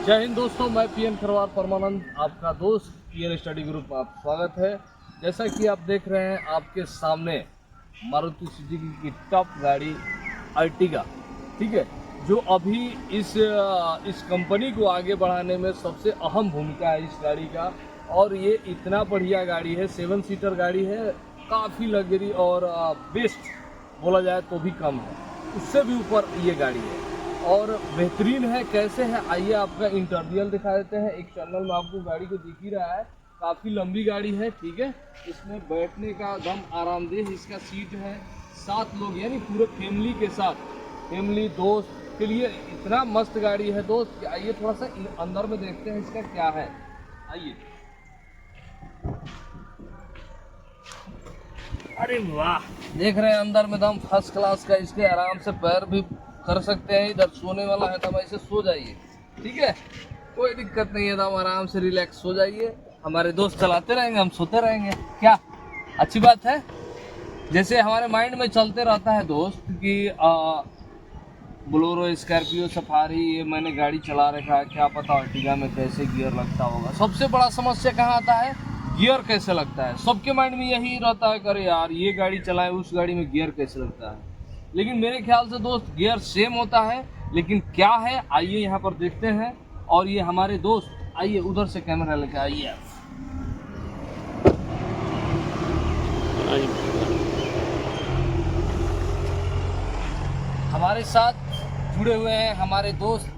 जय हिंद दोस्तों, मैं पीएन खरवार परमानंद, आपका दोस्त पीएन स्टडी ग्रुप में आप स्वागत है। जैसा कि आप देख रहे हैं आपके सामने मारुति सुजुकी की टॉप गाड़ी अर्टिगा, ठीक है, जो अभी इस कंपनी को आगे बढ़ाने में सबसे अहम भूमिका है इस गाड़ी का। और ये इतना बढ़िया गाड़ी है, 7 सीटर गाड़ी है, काफ़ी लग्जरी और बेस्ट बोला जाए तो भी कम है, उससे भी ऊपर ये गाड़ी है और बेहतरीन है। कैसे है आइए आपका इंटीरियर दिखा देते हैं। एक चैनल में आपको गाड़ी को दिख ही रहा है, काफ़ी लंबी गाड़ी है, ठीक है। इसमें बैठने का दम आरामदेह इसका सीट है, 7 लोग यानी पूरे फैमिली के साथ, फैमिली दोस्त के लिए इतना मस्त गाड़ी है दोस्त कि आइए थोड़ा सा अंदर में देखते हैं इसका क्या है। आइए, अरे वाह, देख रहे हैं अंदर में दम फर्स्ट क्लास का। इसके आराम से पैर भी कर सकते हैं, इधर सोने वाला है तो ऐसे सो जाइए, ठीक है, कोई दिक्कत नहीं है, दम आराम से रिलैक्स सो जाइए। हमारे दोस्त चलाते रहेंगे, हम सोते रहेंगे, क्या अच्छी बात है। जैसे हमारे माइंड में चलते रहता है दोस्त कि बोलेरो, स्कॉर्पियो, सफारी, ये मैंने गाड़ी चला रखा है, क्या पता अर्टिगा में कैसे गियर लगता होगा। सबसे बड़ा समस्या कहाँ आता है, गियर कैसे लगता है। सबके माइंड में यही रहता है, करे यार ये गाड़ी चलाए, उस गाड़ी में गियर कैसे लगता है। लेकिन मेरे ख्याल से दोस्त गियर सेम होता है, लेकिन क्या है आइए यहाँ पर देखते हैं। और ये हमारे दोस्त, आइए उधर से कैमरा लेके आइए आप। हमारे साथ जुड़े हुए हैं हमारे दोस्त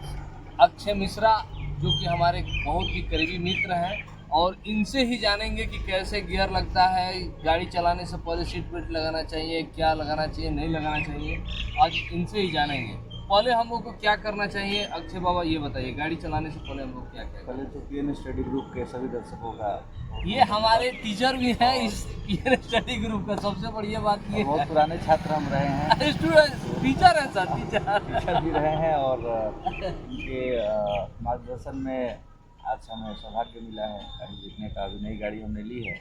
अक्षय मिश्रा, जो कि हमारे बहुत ही करीबी मित्र हैं, और इनसे ही जानेंगे कि कैसे गियर लगता है, गाड़ी चलाने से पहले सीट बेल्ट लगाना चाहिए, क्या लगाना चाहिए, नहीं लगाना चाहिए, आज इनसे ही जानेंगे। पहले हम लोग को क्या करना चाहिए अक्षय बाबा, ये बताइए, गाड़ी चलाने से पहले हम लोग क्या करें। पहले तो पीएन स्टडी ग्रुप के सभी दर्शकों का, ये हमारे टीचर भी हैं इस पीएन स्टडी ग्रुप का, सबसे बढ़िया बात ये बहुत है, पुराने छात्र हम रहे हैं, स्टूडेंट टीचर है सर, टीचर भी रहे हैं, और उनके मार्गदर्शन में आज हमें सौभाग्य मिला है गाड़ी जीतने का। अभी नई गाड़ी हमने ली है,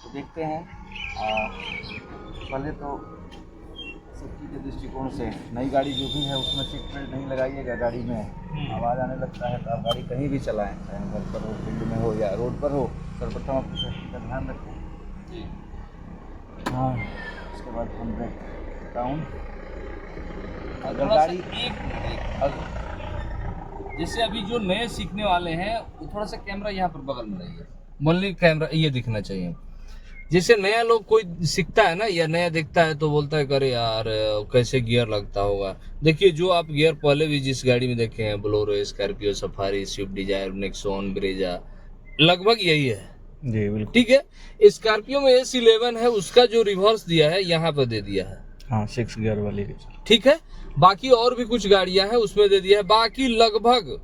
तो देखते हैं। पहले तो सेफ्टी के दृष्टिकोण से नई गाड़ी जो भी है उसमें सीट बेल्ट नहीं लगाइएगा। गाड़ी में आवाज़ आने लगता है तो आप गाड़ी कहीं भी चलाएं, चाहे घर पर हो, फील्ड में हो या रोड पर हो, सर्वप्रथम अपनी सेफ्टी का ध्यान रखें। हाँ, उसके बाद हम ब्रेक डाउन। अगर गाड़ी जैसे अभी जो नए सीखने वाले हैं वो थोड़ा सा कैमरा यहाँ पर बगल में रहिए, बोलने कैमरा ये दिखना चाहिए। जैसे नया लोग कोई सीखता है ना या नया देखता है तो बोलता है करे यार कैसे गियर लगता होगा। देखिए, जो आप गियर पहले भी जिस गाड़ी में देखे हैं, Bolero, Scorpio, Safari, Swift Dzire, Nexon, Brezza, लगभग यही है जी बिल्कुल, ठीक है। स्कॉर्पियो में S11 है, उसका जो रिवर्स दिया है यहाँ पर दे दिया है, हाँ 6 गियर वाली, ठीक है। बाकी और भी कुछ गाड़ियां हैं उसमें दे दिया है, बाकी लगभग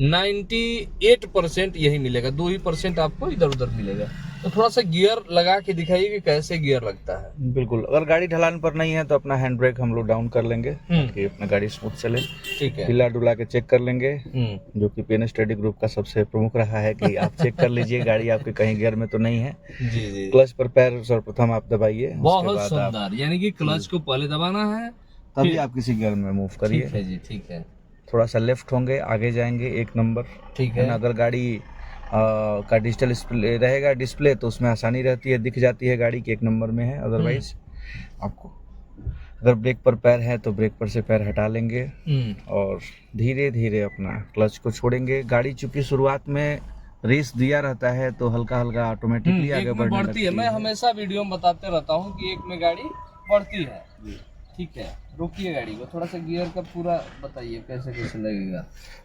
98% यही मिलेगा, 2% आपको इधर उधर मिलेगा। तो थोड़ा सा गियर लगा के दिखाइए कि कैसे गियर लगता है। बिल्कुल। अगर गाड़ी ढलान पर नहीं है तो अपना हैंड ब्रेक हम लोग डाउन कर लेंगे ताकि अपना गाड़ी स्मूथ चले, ठीक है। हिला डुला के चेक कर लेंगे, जो कि पीएन स्टडी ग्रुप का सबसे प्रमुख रहा है कि आप चेक कर लीजिए गाड़ी आपके कहीं गियर में तो नहीं है। जी जी। क्लच पर पैर सर्वप्रथम आप दबाइए, बहुत सुंदर, यानी कि क्लच को पहले दबाना है, तभी आप किसी गियर में मूव करिए। ठीक है जी, ठीक है। थोड़ा सा लेफ्ट होंगे, आगे जाएंगे 1 नंबर, ठीक है। अगर गाड़ी का डिजिटल डिस्प्ले रहेगा डिस्प्ले तो उसमें आसानी रहती है, दिख जाती है गाड़ी के 1 नंबर में है। अदरवाइज आपको अगर ब्रेक पर पैर है तो ब्रेक पर से पैर हटा लेंगे और धीरे धीरे अपना क्लच को छोड़ेंगे। गाड़ी चूंकि शुरुआत में रेस दिया रहता है तो हल्का हल्का ऑटोमेटिकली आगे बढ़ने लगती है। मैं हमेशा वीडियो में बताते रहता हूँ कि 1 में गाड़ी बढ़ती है, ठीक है। रोकिए गाड़ी को, थोड़ा सा गियर का पूरा बताइए कैसे कैसे लगेगा।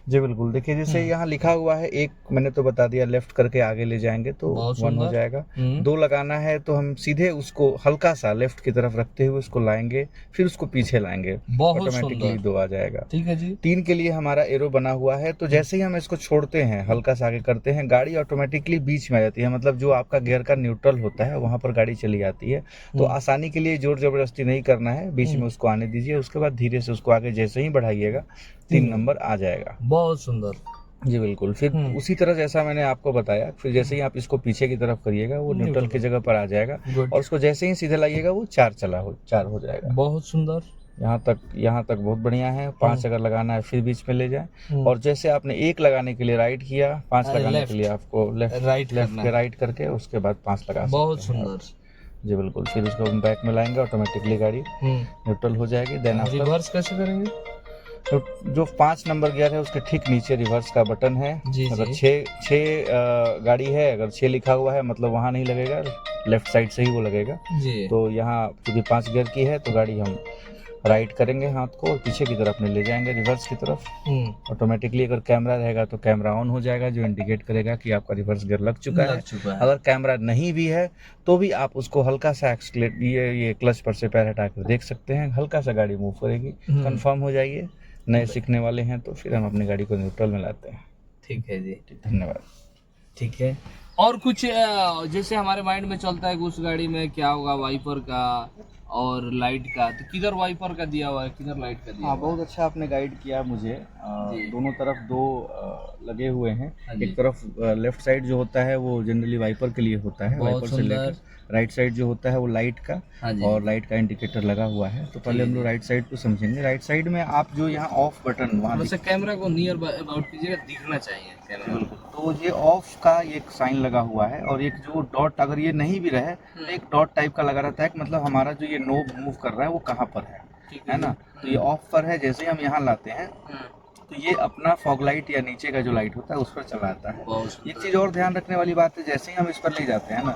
जी बिल्कुल, देखिए जैसे यहाँ लिखा हुआ है 1, मैंने तो बता दिया, लेफ्ट करके आगे ले जाएंगे तो 1 हो जाएगा। 2 लगाना है तो हम सीधे उसको हल्का सा लेफ्ट की तरफ रखते हुए उसको लाएंगे, फिर उसको पीछे लाएंगे, ऑटोमेटिकली 2 आ जाएगा, ठीक है जी। 3 के लिए हमारा एरो बना हुआ है, तो जैसे ही हम इसको छोड़ते हैं, हल्का सा आगे करते हैं, गाड़ी ऑटोमेटिकली बीच में आ जाती है, मतलब जो आपका गियर का न्यूट्रल होता है वहां पर गाड़ी चली जाती है। तो आसानी के लिए जोर जबरदस्ती नहीं करना है, बीच में उसको आने दीजिए, उसके बाद धीरे से उसको आगे जैसे ही बढ़ाइएगा 3 नंबर आ जाएगा। बहुत सुंदर, जी बिल्कुल। फिर उसी तरह जैसा मैंने आपको बताया, फिर जैसे ही आप इसको पीछे की तरफ करिएगा वो न्यूट्रल की जगह पर आ जाएगा, और उसको जैसे ही सीधे लाइएगा वो 4 हो जाएगा। बहुत सुंदर। यहाँ तक बहुत बढ़िया है। 5 अगर लगाना है फिर बीच में ले जाए, और जैसे आपने 1 लगाने के लिए राइट किया, 5 लगाने के लिए आपको लेफ्ट के राइट करके उसके बाद 5 लगा सकते हैं। बहुत सुंदर जी बिल्कुल। फिर उसको हम बैक में लाएंगे, ऑटोमेटिकली गाड़ी न्यूट्रल हो जाएगी। देन आफ्टर रिवर्स कैसे करेंगे? तो जो 5 नंबर गियर है उसके ठीक नीचे रिवर्स का बटन है। अगर 6 गाड़ी है, अगर 6 लिखा हुआ है मतलब वहाँ नहीं लगेगा, लेफ्ट साइड से ही वो लगेगा जी। तो यहाँ क्योंकि 5 गियर की है तो गाड़ी हम राइट करेंगे हाथ को और पीछे की तरफ में ले जाएंगे, रिवर्स की तरफ। ऑटोमेटिकली अगर कैमरा रहेगा तो कैमरा ऑन हो जाएगा, जो इंडिकेट करेगा कि आपका रिवर्स गियर लग चुका है। अगर कैमरा नहीं भी है तो भी आप उसको हल्का सा एक्सलेट ये क्लच पर से पैर हटा कर देख सकते हैं, हल्का सा गाड़ी मूव करेगी। कंफर्म हो जाइए, नए सीखने वाले हैं तो फिर हम अपनी गाड़ी को न्यूट्रल में लाते हैं। ठीक है जी, धन्यवाद। ठीक है। और कुछ जैसे हमारे माइंड में चलता है कि उस गाड़ी में क्या होगा, वाइपर का और लाइट का, तो किधर वाइपर का दिया हुआ है, किधर लाइट का दिया हुआ है? बहुत अच्छा आपने गाइड किया मुझे। दोनों तरफ 2 लगे हुए हैं। एक तरफ लेफ्ट साइड जो होता है वो जनरली वाइपर के लिए होता है, वाइपर से लेकर राइट साइड जो होता है वो लाइट का, और लाइट का इंडिकेटर लगा हुआ है। तो पहले हम लोग राइट साइड को समझेंगे। राइट साइड में आप जो यहाँ ऑफ बटन, वहाँ से कैमरा को नियर अबाउट कीजिएगा, दिखना चाहिए कैमरा। तो ये ऑफ का एक साइन लगा हुआ है, और एक जो डॉट, अगर ये नहीं भी रहे तो एक डॉट टाइप का लगा रहता है कि मतलब हमारा जो ये नोब मूव कर रहा है वो कहाँ पर है ना। तो ये ऑफ पर है, जैसे ही हम यहाँ लाते हैं तो ये अपना फॉग लाइट या नीचे का जो लाइट होता है उस पर चला आता है। एक चीज़ और ध्यान रखने वाली बात है, जैसे ही हम इस पर ले जाते हैं ना,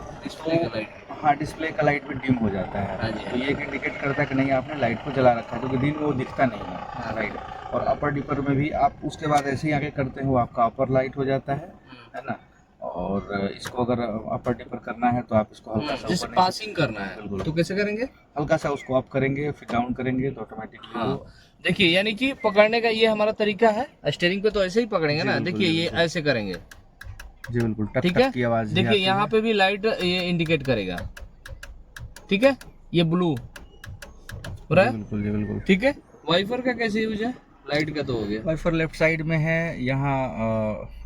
हाँ डिस्प्ले का लाइट भी डिम हो जाता है। तो ये एक इंडिकेट करता है कि नहीं आपने लाइट को जला रखा है, क्योंकि दिन में वो दिखता नहीं है लाइट। और अपर डिपर में भी आप उसके बाद ऐसे ही आगे करते हो, आपका अपर लाइट हो जाता है ना। और इसको अगर अपर डिपर करना है तो आप इसको हल्का सा जैसे पासिंग करना है तो कैसे करेंगे? हल्का सा उसको अप करेंगे, फिर डाउन करेंगे तो ऑटोमेटिकली देखिए, यानी कि पकड़ने का ये हमारा तरीका है। स्टीयरिंग पे तो ऐसे ही पकड़ेंगे ना, देखिए ये ऐसे करेंगे जी बिल्कुल। ठीक है, की आवाज देखिए यहाँ पे भी लाइट ये इंडिकेट करेगा, ठीक है, ये ब्लू हो रहा है बिल्कुल जी बिल्कुल। ठीक है। वाइपर का कैसे यूज है? लाइट का तो हो गया, वाइपर लेफ्ट साइड में है। यहाँ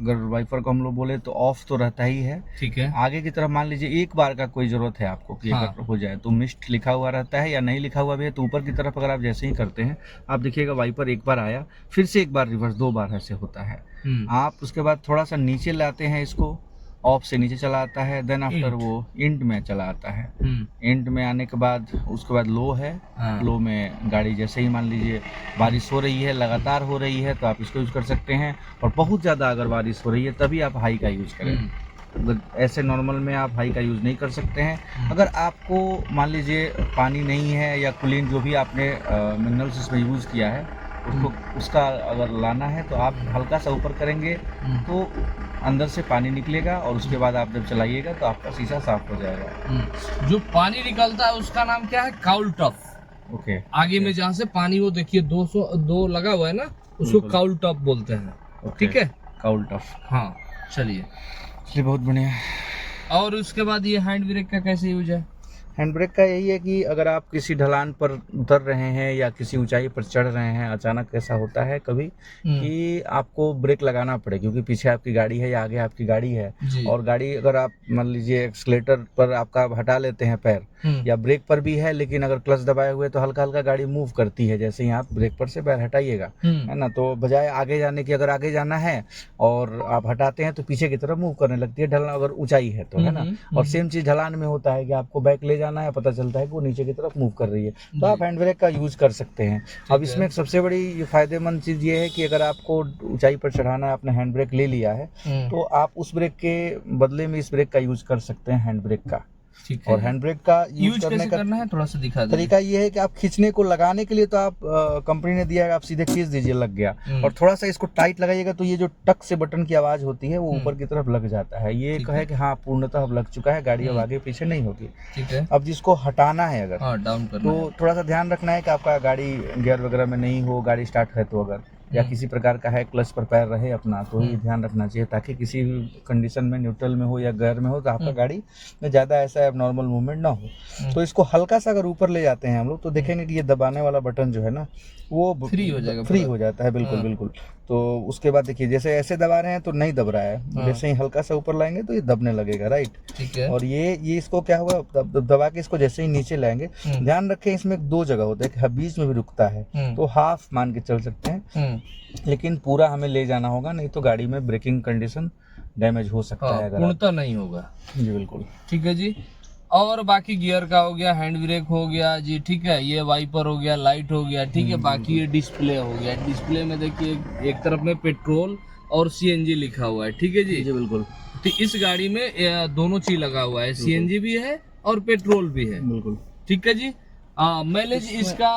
अगर वाइपर को हम लोग बोले तो ऑफ तो रहता ही है, ठीक है। आगे की तरफ मान लीजिए एक बार का कोई जरूरत है आपको कि अगर हो जाए तो मिस्ट लिखा हुआ रहता है, या नहीं लिखा हुआ भी है तो ऊपर की तरफ अगर आप जैसे ही करते हैं आप देखिएगा वाइपर एक बार आया, फिर से एक बार रिवर्स, 2 बार ऐसे होता है। आप उसके बाद थोड़ा सा नीचे लाते हैं, इसको ऑफ से नीचे चला आता है, देन आफ्टर वो इंड में चला आता है। इंड में आने के बाद उसके बाद लो है। लो में गाड़ी जैसे ही मान लीजिए बारिश हो रही है, लगातार हो रही है, तो आप इसको यूज कर सकते हैं। और बहुत ज़्यादा अगर बारिश हो रही है तभी आप हाई का यूज करें। ऐसे नॉर्मल में आप हाई का यूज नहीं कर सकते हैं। अगर आपको मान लीजिए पानी नहीं है या कूलिंग जो भी आपने मिनरल्स इसमें यूज किया है उसको, उसका अगर लाना है तो आप हल्का सा ऊपर करेंगे तो अंदर से पानी निकलेगा, और उसके बाद आप जब चलाइएगा तो आपका शीशा साफ हो जाएगा। जो पानी निकलता है उसका नाम क्या है? Cowl tough. ओके। आगे में जहाँ से पानी वो देखिए 202 लगा हुआ है ना, उसको काउल टफ बोलते हैं, ठीक है, काउल टफ। हाँ चलिए बहुत बढ़िया। और उसके बाद ये हैंड ब्रेक का कैसे यूज है? हैंड ब्रेक का यही है कि अगर आप किसी ढलान पर उतर रहे हैं या किसी ऊंचाई पर चढ़ रहे हैं, अचानक ऐसा होता है कभी कि आपको ब्रेक लगाना पड़े, क्योंकि पीछे आपकी गाड़ी है या आगे आपकी गाड़ी है, और गाड़ी अगर आप मान लीजिए एक्सीलेटर पर आपका हटा लेते हैं पैर, या ब्रेक पर भी है लेकिन अगर क्लच दबाए हुए तो हल्का हल्का गाड़ी मूव करती है, जैसे ही आप ब्रेक पर से पैर हटाइएगा, है ना, तो बजाय आगे जाने की, अगर आगे जाना है और आप हटाते हैं तो पीछे की तरफ मूव करने लगती है, ढलान अगर ऊंचाई है तो, है ना। और सेम चीज ढलान में होता है कि आपको बैक ले जाना है, पता चलता है कि वो नीचे की तरफ मूव कर रही है, तो आप हैंड ब्रेक का यूज कर सकते हैं। अब इसमें एक सबसे बड़ी फायदेमंद चीज ये है कि अगर आपको ऊंचाई पर चढ़ाना है, आपने हैंड ब्रेक ले लिया है, तो आप उस ब्रेक के बदले में इस ब्रेक का यूज कर सकते हैं, हैंड ब्रेक का। और हैंड ब्रेक का यूज करना है, थोड़ा सा दिखा तरीका ये है कि आप खींचने को, लगाने के लिए तो आप कंपनी ने दिया है, आप सीधे खींच दीजिए, लग गया। और थोड़ा सा इसको टाइट लगाइएगा तो ये जो टक से बटन की आवाज होती है वो ऊपर की तरफ लग जाता है, ये कहे कि हाँ पूर्णतः अब लग चुका है, गाड़ी अब आगे पीछे नहीं होगी। ठीक है। अब जिसको हटाना है अगर डाउन करना तो थोड़ा सा ध्यान रखना है कि आपका गाड़ी गियर वगैरह में नहीं हो, गाड़ी स्टार्ट है तो अगर या किसी प्रकार का है, क्लच पर पैर रहे अपना, तो ही ध्यान रखना चाहिए, ताकि किसी भी कंडीशन में न्यूट्रल में हो या गियर में हो तो आपका गाड़ी में ज़्यादा ऐसा एबनॉर्मल मूवमेंट ना हो। तो इसको हल्का सा अगर ऊपर ले जाते हैं हम लोग तो देखेंगे कि ये दबाने वाला बटन जो है ना वो फ्री हो जाएगा, फ्री हो जाता है, बिल्कुल बिल्कुल। तो उसके बाद देखिए जैसे ऐसे दबा रहे हैं तो नहीं दब रहा है, हाँ। जैसे ही हल्का सा ऊपर लाएंगे तो ये दबने लगेगा, राइट। ठीक है। और ये इसको क्या हुआ, दबा के इसको जैसे ही नीचे लाएंगे, ध्यान रखें इसमें 2 जगह होता है, एक बीच में भी रुकता है, तो हाफ मान के चल सकते हैं, लेकिन पूरा हमें ले जाना होगा, नहीं तो गाड़ी में ब्रेकिंग कंडीशन डैमेज हो सकता है। अगर पूर्णतः नहीं होगा जी बिल्कुल। ठीक है जी। और बाकी गियर का हो गया, हैंड ब्रेक हो गया जी, ठीक है, ये वाइपर हो गया, लाइट हो गया, ठीक है। बाकी ये डिस्प्ले हो गया, डिस्प्ले में देखिए एक तरफ में पेट्रोल और सीएनजी लिखा हुआ है, ठीक है जी। जी बिल्कुल। तो इस गाड़ी में दोनों चीज लगा हुआ है, सीएनजी भी है और पेट्रोल भी है, बिल्कुल ठीक है जी। माइलेज इसका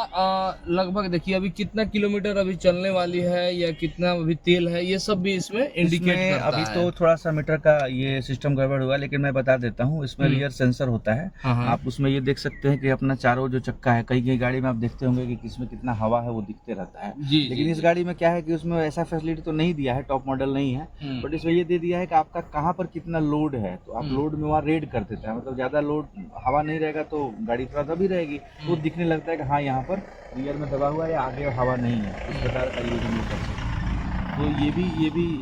लगभग देखिए अभी कितना किलोमीटर अभी चलने वाली है या कितना अभी तेल है, ये सब भी इसमें इंडिकेट करता अभी है। तो थोड़ा सा मीटर का ये सिस्टम गड़बड़ हुआ, लेकिन मैं बता देता हूँ, इसमें रियर सेंसर होता है। आप उसमें ये देख सकते हैं कि अपना चारों जो चक्का है, कई गाड़ी में आप देखते होंगे कि किसमें कितना हवा है वो दिखते रहता है जी, लेकिन इस गाड़ी में क्या है कि उसमें ऐसा फैसिलिटी तो नहीं दिया है, टॉप मॉडल नहीं है, बट इसमें ये दे दिया है कि आपका कहाँ पर कितना लोड है, तो आप लोड में वहाँ रेड कर देता है, मतलब ज्यादा लोड हवा नहीं रहेगा तो गाड़ी थोड़ा दबी रहेगी, तो दिखने लगता है कि हाँ यहाँ पर रियर में दबा हुआ है, आगे हवा नहीं है, इस प्रकार का ये भी कर सकते हैं। तो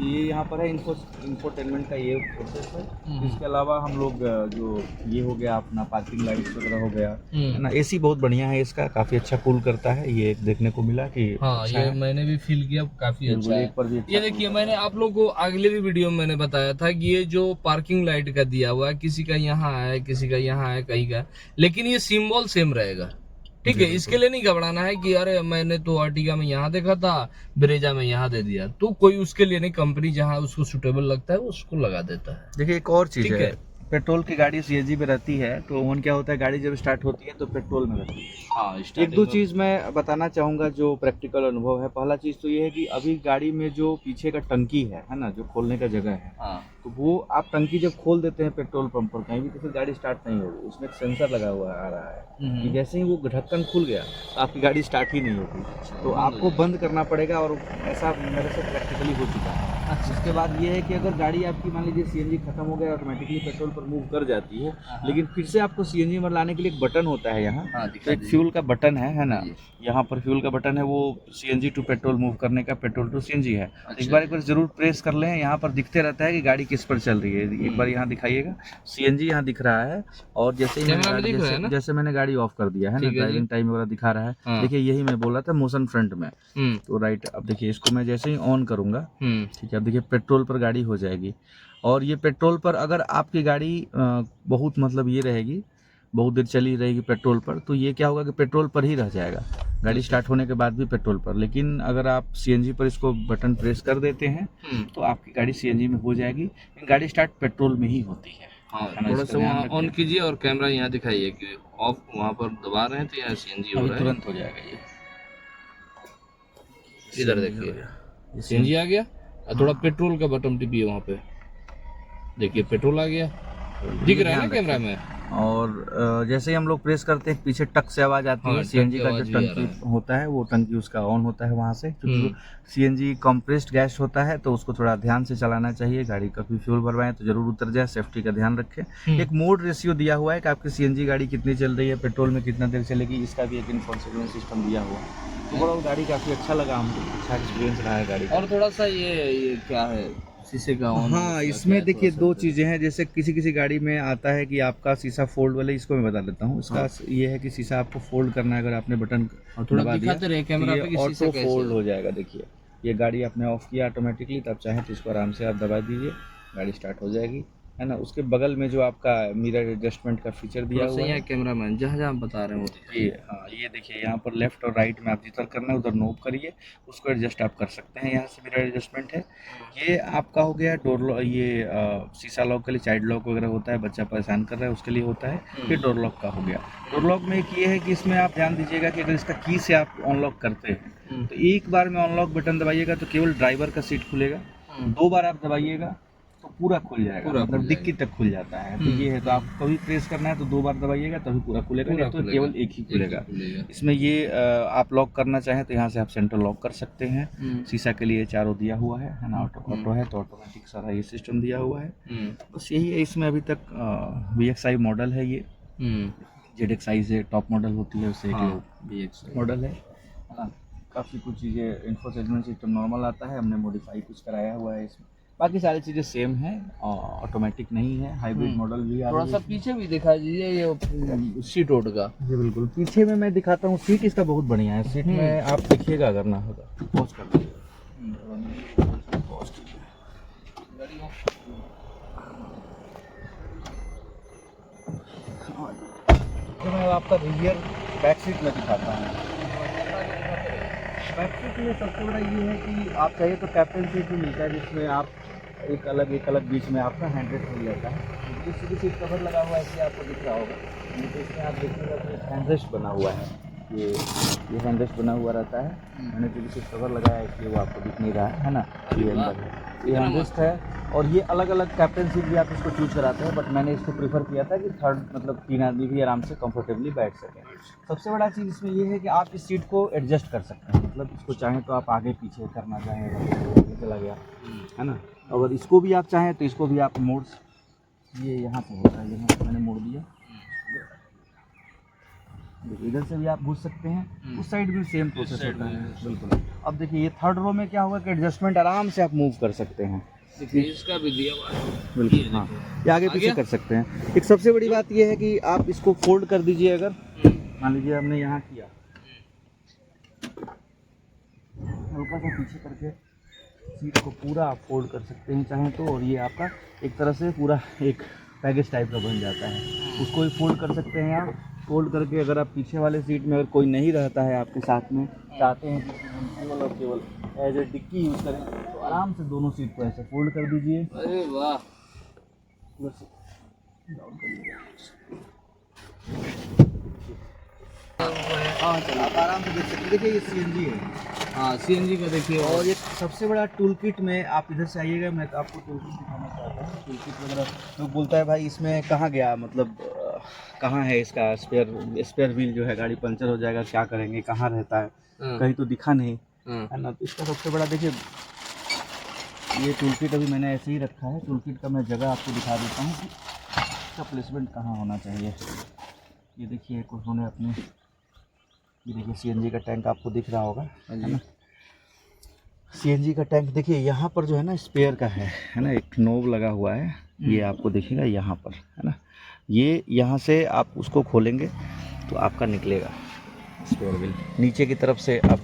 ये यहाँ पर है इंफोटेनमेंट का ये प्रोसेस है। इसके अलावा हम लोग जो ये हो गया अपना पार्किंग लाइट्स वगैरह हो गया है ना, एसी बहुत बढ़िया है इसका, काफी अच्छा कूल करता है, ये देखने को मिला कि हाँ अच्छा ये है। मैंने भी फील किया, काफी अच्छा है। एक पर भी अच्छा ये देखिए मैंने आप लोगों को अगले भी वीडियो में मैंने बताया था कि ये जो पार्किंग लाइट का दिया हुआ है, किसी का यहाँ है, किसी का यहाँ है, कहीं का, लेकिन ये सिंबल सेम रहेगा, ठीक है। इसके लिए नहीं घबराना है कि अरे मैंने तो आर्टिगा में यहाँ देखा था, ब्रेजा में यहाँ दे दिया, तो कोई उसके लिए नहीं, कंपनी जहाँ उसको सुटेबल लगता है उसको लगा देता है। देखिए एक और चीज है, पेट्रोल की गाड़ी सीएनजी पे रहती है तो उन क्या होता है, गाड़ी जब स्टार्ट होती है तो पेट्रोल में रहती है। हाँ, एक दो चीज मैं बताना चाहूंगा जो प्रैक्टिकल अनुभव है। पहला चीज तो ये है कि अभी गाड़ी में जो पीछे का टंकी है ना, जो खोलने का जगह है, हाँ, तो वो आप टंकी जब खोल देते हैं पेट्रोल पंप पर कहीं भी, तो फिर गाड़ी स्टार्ट नहीं होगी, उसमें एक सेंसर लगा हुआ आ रहा है कि जैसे ही वो ढक्कन खुल गया तो आपकी गाड़ी स्टार्ट ही नहीं होगी, तो आपको बंद करना पड़ेगा, और ऐसा मेरे से प्रैक्टिकली हो चुका है। उसके बाद ये है कि अगर गाड़ी आपकी मान लीजिए सीएनजी खत्म हो गया, ऑटोमेटिकली पेट्रोल पर मूव कर जाती है, लेकिन फिर से आपको सीएनजी में लाने के लिए एक बटन होता है यहाँ, तो एक फ्यूल का बटन है ना, यहाँ पर फ्यूल का बटन है, वो सीएनजी टू पेट्रोल मूव करने का, पेट्रोल टू सीएनजी है। एक बार जरूर प्रेस कर लें, यहाँ पर दिखते रहता है कि गाड़ी किस पर चल रही है। एक बार यहाँ दिखाइएगा, सीएनजी यहाँ दिख रहा है, और जैसे ही जैसे मैंने गाड़ी ऑफ कर दिया है ना, ड्राइविंग टाइम वगैरह दिखा रहा है, देखिए यही मैं बोला था मोशन फ्रंट में, तो राइट। अब देखिए इसको मैं जैसे ही ऑन करूंगा, ठीक है, अब देखिए पेट्रोल पर गाड़ी हो जाएगी, और ये पेट्रोल पर अगर आपकी गाड़ी बहुत मतलब ये रहेगी, बहुत देर चली रहेगी पेट्रोल पर, तो ये क्या होगा कि पेट्रोल पर ही रह जाएगा, गाड़ी स्टार्ट होने के बाद भी पेट्रोल पर। लेकिन अगर आप सीएनजी पर इसको बटन प्रेस कर देते हैं तो आपकी गाड़ी सीएनजी में हो जाएगी, गाड़ी स्टार्ट पेट्रोल में ही होती है। हाँ, थोड़ा सा वहाँ ऑन कीजिए और कैमरा यहाँ दिखाइए कि ऑफ वहाँ पर दबा रहे हैं तो यहाँ सीएनजी हो रहा है, तुरंत हो जाएगा ये। इधर देखिए सीएनजी आ गया, और थोड़ा पेट्रोल का बटन टिपिए वहाँ पे, देखिए पेट्रोल आ गया, दिख रहा है ना कैमरा में। और जैसे ही हम लोग प्रेस करते हैं पीछे टक से आवाज आती है, सीएनजी का जो टंकी होता है वो टंकी उसका ऑन होता है वहाँ से, क्योंकि सीएनजी कंप्रेस्ड गैस होता है, तो उसको थोड़ा ध्यान से चलाना चाहिए। गाड़ी का भी फ्यूल भरवाएं तो जरूर उतर जाए, सेफ्टी का ध्यान रखें। एक मोड रेशियो दिया हुआ है कि आपकी सीएनजी गाड़ी कितनी चल रही है, पेट्रोल में कितना देर चलेगी, इसका भी एक इंफॉर्मेशन सिस्टम दिया हुआ है। ओवरऑल गाड़ी काफी अच्छा लगा हमको, अच्छा एक्सपीरियंस रहा है गाड़ी का। और थोड़ा सा ये क्या है, शीशे का ऑन, हाँ, इसमें देखिए 2 चीजें हैं, जैसे किसी गाड़ी में आता है कि आपका शीशा फोल्ड वाले, इसको मैं बता देता हूँ। इसका ये है कि शीशा आपको फोल्ड करना है, अगर आपने बटन दबा दिया तो ये ऑटो फोल्ड हो जाएगा। देखिए ये गाड़ी आपने ऑफ किया ऑटोमेटिकली, तब चाहे तो इसको आराम से आप दबा दीजिए, गाड़ी स्टार्ट हो जाएगी, है ना। उसके बगल में जो आपका मिरर एडजस्टमेंट का फीचर दिया हुआ है, कैमरामैन जहाँ बता रहे हैं ये, हाँ ये देखिए यहाँ पर लेफ्ट और राइट में आप जिधर करना है उधर नोब करिए, उसको एडजस्ट आप कर सकते हैं। यहाँ से मिरर एडजस्टमेंट है, ये आपका हो गया डोर लॉक, ये शीशा लॉक के लिए चाइल्ड लॉक वगैरह होता है, बच्चा परेशान कर रहा है उसके लिए होता है। फिर डोर लॉक का हो गया। डोर लॉक में एक ये है कि इसमें आप ध्यान दीजिएगा कि अगर इसका की से आप अनलॉक करते हैं तो एक बार में अनलॉक बटन दबाइएगा तो केवल ड्राइवर का सीट खुलेगा, 2 बार आप दबाइएगा तो पूरा खुल जाएगा, मतलब डिक्की तक खुल जाता है। तो ये है, तो आप कभी प्रेस करना है तो 2 बार दबाइएगा तभी पूरा खुलेगा, नहीं तो केवल एक ही खुलेगा। इसमें ये आप लॉक करना चाहें तो यहाँ से आप सेंटर लॉक कर सकते हैं। शीशा के लिए चारों दिया हुआ है ना, ऑटो है तो ऑटोमेटिक सारा ये सिस्टम दिया हुआ है। बस यही है, इसमें अभी तक VXI मॉडल है, ये ZXI से टॉप मॉडल होती है, उससे एक मॉडल है ना। काफ़ी कुछ चीज़ें इंफोटेनमेंट सिस्टम नॉर्मल आता है, हमने मॉडिफाई कुछ कराया हुआ है इसमें। बाकी सारी चीज़ें सेम है, ऑटोमेटिक नहीं है, हाइब्रिड मॉडल भी आ थोड़ा रही सा है। पीछे भी दिखा दीजिए ये सीट ओट का। जी बिल्कुल, पीछे में मैं दिखाता हूँ। सीट इसका बहुत बढ़िया है, सीट में आप देखिएगा अगर ना होगा पॉज कर दीजिए। तो मैं आपका रियर बैक सीट में दिखाता हूँ। बैक सीट में सबसे बड़ा ये है कि आप चाहिए तो कैप्टन सीट भी मिलता है, जिसमें आप एक अलग बीच में आपका हैंड रेस्ट मिल जाता है। किसी भी सीट कवर लगा हुआ है, इसलिए आपको दिख रहा होगा। तो इसमें आप देखिएगा तो हैंड रेस्ट बना हुआ है, ये हैंड रेस्ट बना हुआ रहता है। मैंने जो सीट कवर लगाया है इसलिए वो आपको दिख नहीं रहा है ना, ये अंदर है, ये हैंड रेस्ट है। और ये अलग अलग कैप्टन सीट भी आप इसको चूज कराते हैं, बट मैंने इसको प्रीफर किया था कि थर्ड मतलब 3 आदमी भी आराम से कंफर्टेबली बैठ सकें। सबसे बड़ा चीज़ इसमें ये है कि आप इस सीट को एडजस्ट कर सकते हैं, मतलब इसको चाहें तो आप आगे पीछे करना चाहें, आगे चला गया है ना। अगर इसको भी आप चाहें तो इसको भी आप मोड़, ये यहाँ से होता है, यहाँ मैंने मोड़ दिया, देखिए इधर से भी आप घुस सकते हैं, उस साइड भी सेम प्रोसेस होता है बिल्कुल। अब देखिए ये थर्ड रो में क्या होगा कि एडजस्टमेंट आराम से आप मूव कर सकते हैं, देखिए इसका भी दिया हुआ है बिल्कुल। हाँ, ये आगे पीछे कर सकते हैं। एक सबसे बड़ी बात ये है कि आप इसको फोल्ड कर दीजिए। अगर मान लीजिए हमने यहाँ किया, हल्का सा पीछे करके सीट को पूरा आप फोल्ड कर सकते हैं चाहें तो, और ये आपका एक तरह से पूरा एक पैकेज टाइप का बन जाता है। उसको भी फोल्ड कर सकते हैं आप, फोल्ड करके अगर आप पीछे वाले सीट में अगर कोई नहीं रहता है आपके साथ में, चाहते हैं कि केवल और केवल एज ए डिक्की यूज़ करें, तो आराम से दोनों सीट को ऐसे फोल्ड कर दीजिए। अरे वाह, बस डाउन कर लीजिए। हाँ चलो आप आराम से देख सकते हैं। देखिए ये सीएनजी है। हाँ सीएनजी का देखिए। और ये सबसे बड़ा टूल किट में आप इधर से आइएगा, मैं तो आपको टूल किट दिखाना चाहता हूँ। टूल किट वगैरह लोग बोलता है भाई इसमें कहाँ गया, मतलब कहाँ है इसका स्पेयर व्हील जो है, गाड़ी पंचर हो जाएगा क्या करेंगे, कहाँ रहता है, कहीं तो दिखा नहीं है ना। तो इसका सबसे बड़ा देखिए, ये टूल किट अभी मैंने ऐसे ही रखा है। टूल किट का मैं जगह आपको दिखा देता हूँ कि इसका प्लेसमेंट कहाँ होना चाहिए। ये देखिए उन्होंने अपने, ये देखिए सीएनजी का टैंक आपको दिख रहा होगा, है ना। सीएनजी का टैंक देखिए यहाँ पर जो है ना स्पेयर का है ना, एक नोब लगा हुआ है, ये आपको दिखेगा यहाँ पर, है ना। ये यहाँ से आप उसको खोलेंगे तो आपका निकलेगा स्पेयर व्हील नीचे की तरफ से। आप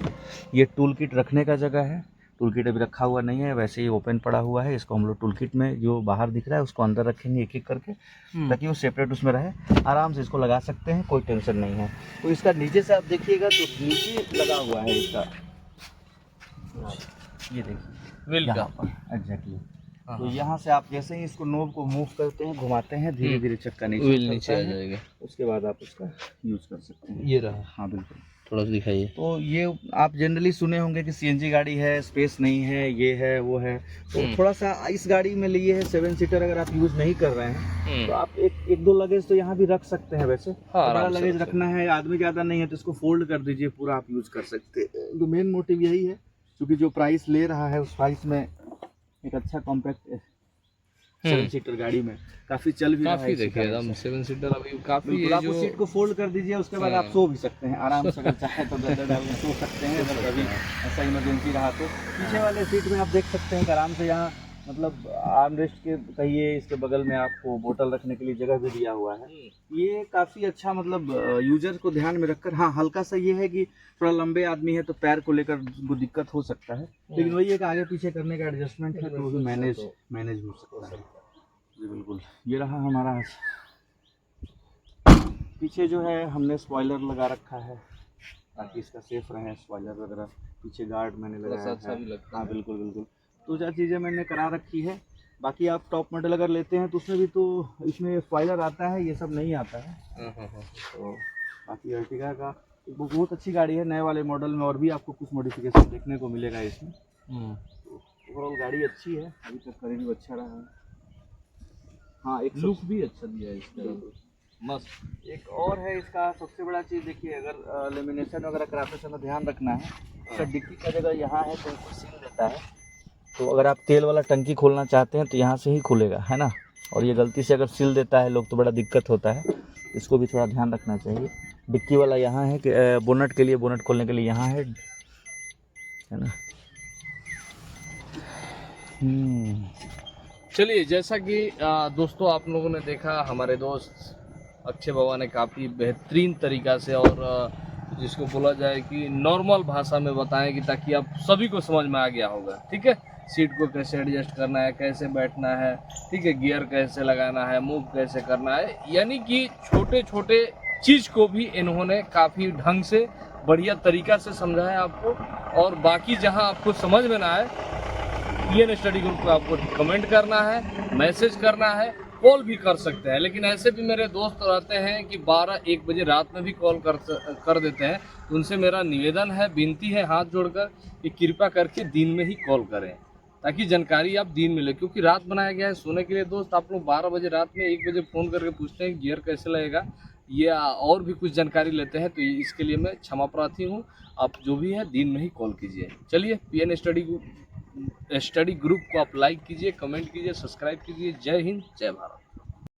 ये टूल किट रखने का जगह है, टूल किट अभी रखा हुआ नहीं है, वैसे ही ओपन पड़ा हुआ है। इसको हम लोग टूल किट में जो बाहर दिख रहा है उसको अंदर रखेंगे एक एक करके, ताकि वो सेपरेट उसमें रहे। आराम से इसको लगा सकते हैं, कोई टेंशन नहीं है। तो इसका नीचे से आप देखिएगा तो नीचे लगा हुआ है इसका, ये देखिए व्हील यहाँ का पर एग्जैक्टली। तो यहाँ से आप जैसे ही इसको नोब को मूव करते हैं, घुमाते हैं, धीरे धीरे चक्का व्हील नीचे नीचे आ उतरता है। जाएगा। उसके बाद आप उसका यूज़ कर सकते हैं। ये रहा, हाँ बिल्कुल। थोड़ा सा दिखाइए। तो ये आप जनरली सुने होंगे कि सीएनजी गाड़ी है, स्पेस नहीं है, ये है वो है। तो थोड़ा सा इस गाड़ी में लिए है 7 सीटर, अगर आप यूज़ नहीं कर रहे हैं तो आप एक दो लगेज तो यहाँ भी रख सकते हैं। वैसे हाँ, बड़ा आराम से लगेज रख रखना है, आदमी ज़्यादा नहीं है, तो इसको फोल्ड कर दीजिए, पूरा आप यूज़ कर सकते हैं। तो मेन मोटिव यही है, क्योंकि जो प्राइस ले रहा है उस प्राइस में एक अच्छा कॉम्पैक्ट 7 सीटर गाड़ी में काफ़ी चल भी रहा है। काफी देखिए एकदम 7 सीटर अभी काफी है। आप जो उस सीट को फोल्ड कर दीजिए, उसके बाद आप सो भी सकते हैं आराम से, अगर चाहे तो गद्दा डाल के सो सकते हैं। अगर कभी ऐसा इमरजेंसी रहा तो पीछे वाले सीट में आप देख सकते हैं कि आराम से यहाँ मतलब आर्म रेस्ट के कहिए, इसके बगल में आपको बोतल रखने के लिए जगह भी दिया हुआ है। ये काफ़ी अच्छा, मतलब यूजर को ध्यान में रखकर। हाँ हल्का सा ये है कि थोड़ा लंबे आदमी है तो पैर को लेकर उनको दिक्कत हो सकता है, लेकिन वही एक आगे पीछे करने का एडजस्टमेंट है, तो वो भी मैनेज हो सकता है। जी बिल्कुल। ये रहा हमारा, पीछे जो है हमने स्पॉइलर लगा रखा है ताकि इसका सेफ रहे, स्पॉइलर वगैरह। पीछे गार्ड मैंने लगाया अच्छा है। भी लगता हाँ बिल्कुल बिल्कुल। तो जो चीज़ें मैंने करा रखी है। बाकी आप टॉप मॉडल अगर लेते हैं तो उसमें भी तो इसमें स्पॉइलर आता है, ये सब नहीं आता है। तो बाकी अर्टिगा का वो बहुत अच्छी गाड़ी है, नए वाले मॉडल में और भी आपको कुछ मॉडिफिकेशन देखने को मिलेगा इसमें। ओवरऑल गाड़ी अच्छी है, अभी तक का रिव्यू अच्छा रहा है। हाँ एक लुक भी अच्छा दिया है इसका, मस्त। एक और है इसका सबसे बड़ा चीज़, देखिए अगर लेमिनेशन वगैरह कराते समय ध्यान रखना है, इसका डिक्की का जगह यहाँ है तो इसको सील देता है। तो अगर आप तेल वाला टंकी खोलना चाहते हैं तो यहाँ से ही खुलेगा, है ना। और ये गलती से अगर सील देता है लोग तो बड़ा दिक्कत होता है, इसको भी थोड़ा ध्यान रखना चाहिए। डिक्की वाला यहाँ है कि बोनट के लिए, बोनट खोलने के लिए यहाँ है, है ना। चलिए, जैसा कि दोस्तों आप लोगों ने देखा, हमारे दोस्त अक्षय बाबा ने काफ़ी बेहतरीन तरीक़ा से और जिसको बोला जाए कि नॉर्मल भाषा में बताएं कि ताकि आप सभी को समझ में आ गया होगा। ठीक है, सीट को कैसे एडजस्ट करना है, कैसे बैठना है, ठीक है, गियर कैसे लगाना है, मूव कैसे करना है, यानी कि छोटे छोटे चीज़ को भी इन्होंने काफ़ी ढंग से बढ़िया तरीक़ा से समझाया आपको। और बाकी जहां आपको समझ में ना आए, PN स्टडी ग्रुप को आपको कमेंट करना है, मैसेज करना है, कॉल भी कर सकते हैं। लेकिन ऐसे भी मेरे दोस्त रहते हैं कि 12-1 बजे रात में भी कॉल कर देते हैं। तो उनसे मेरा निवेदन है, विनती है हाथ जोड़कर कि कृपया करके दिन में ही कॉल करें, ताकि जानकारी आप दिन में ले, क्योंकि रात बनाया गया है सोने के लिए। दोस्त आप लोग 12 बजे रात में 1 बजे फ़ोन करके पूछते हैं गियर कैसे लगेगा या और भी कुछ जानकारी लेते हैं, तो इसके लिए मैं क्षमा प्रार्थी हूँ। आप जो भी है दिन में ही कॉल कीजिए। चलिए, PN स्टडी ग्रुप को आप लाइक कीजिए, कमेंट कीजिए, सब्सक्राइब कीजिए। जय हिंद, जय भारत।